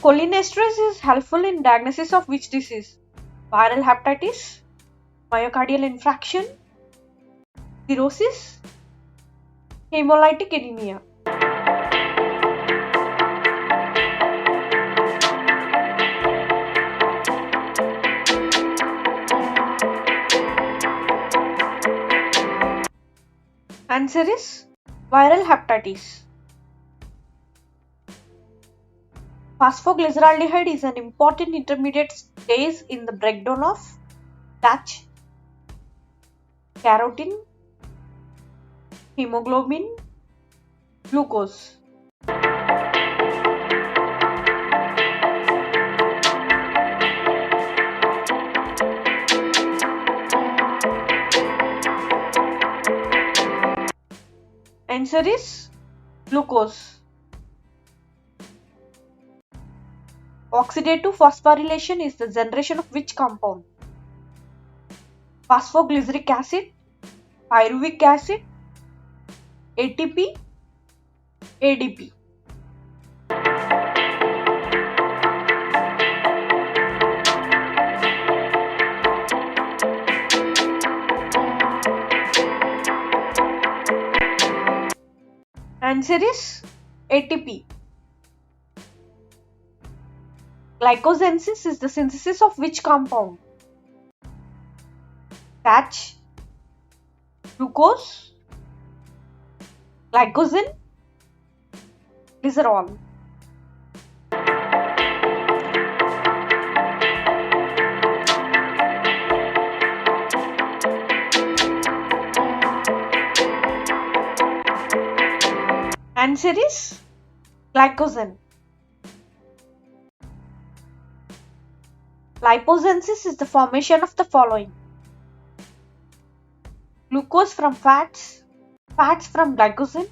Cholinesterase is helpful in diagnosis of which disease? Viral hepatitis, myocardial infarction, cirrhosis, hemolytic anemia. Answer is viral hepatitis. Phosphoglyceraldehyde is an important intermediate stage in the breakdown of starch, carotene, hemoglobin, glucose. Answer is glucose. Oxidative phosphorylation is the generation of which compound? Phosphoglyceric acid, pyruvic acid, ATP, ADP. Answer is ATP. Glycogenesis is the synthesis of which compound? Starch, glucose, glycogen, glycerol. Answer is glycogen. Lipogenesis is the formation of the following: glucose from fats, fats from glycogen,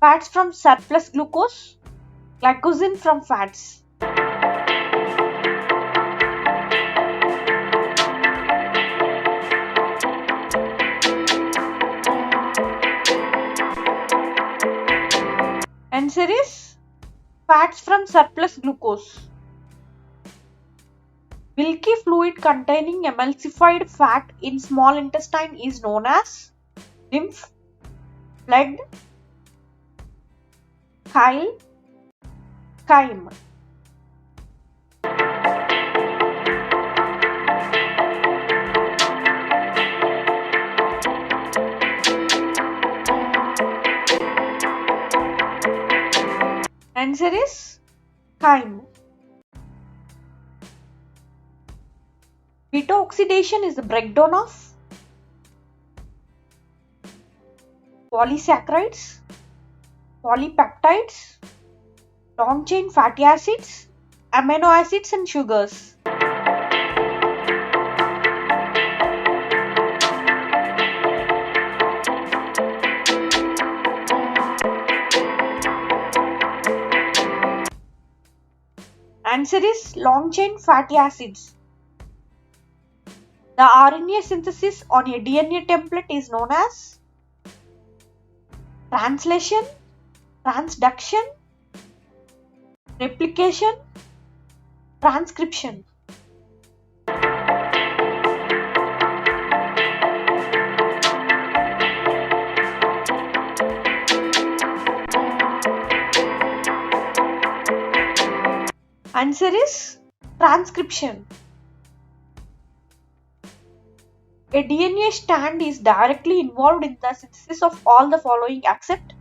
fats from surplus glucose, glycogen from fats. Answer is fats from surplus glucose. Milky fluid containing emulsified fat in small intestine is known as lymph, blood, chyle, chyme. Answer is chyme. Beta oxidation is the breakdown of polysaccharides, polypeptides, long chain fatty acids, amino acids and sugars. Answer is long chain fatty acids. The RNA synthesis on a DNA template is known as translation, transduction, replication, transcription. Answer is transcription. A DNA strand is directly involved in the synthesis of all the following except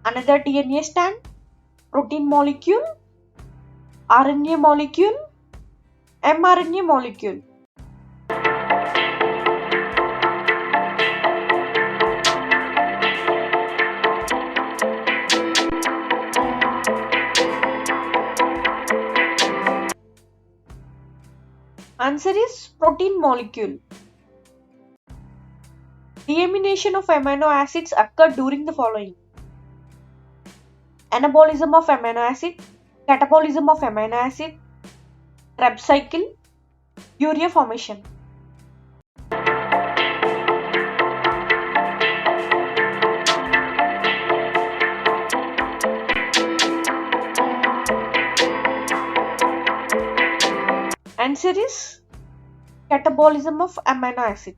another DNA strand, protein molecule, RNA molecule, mRNA molecule. Answer is protein molecule. Deamination of amino acids occur during the following: anabolism of amino acid, catabolism of amino acid, Krebs cycle, urea formation. Answer is catabolism of amino acid.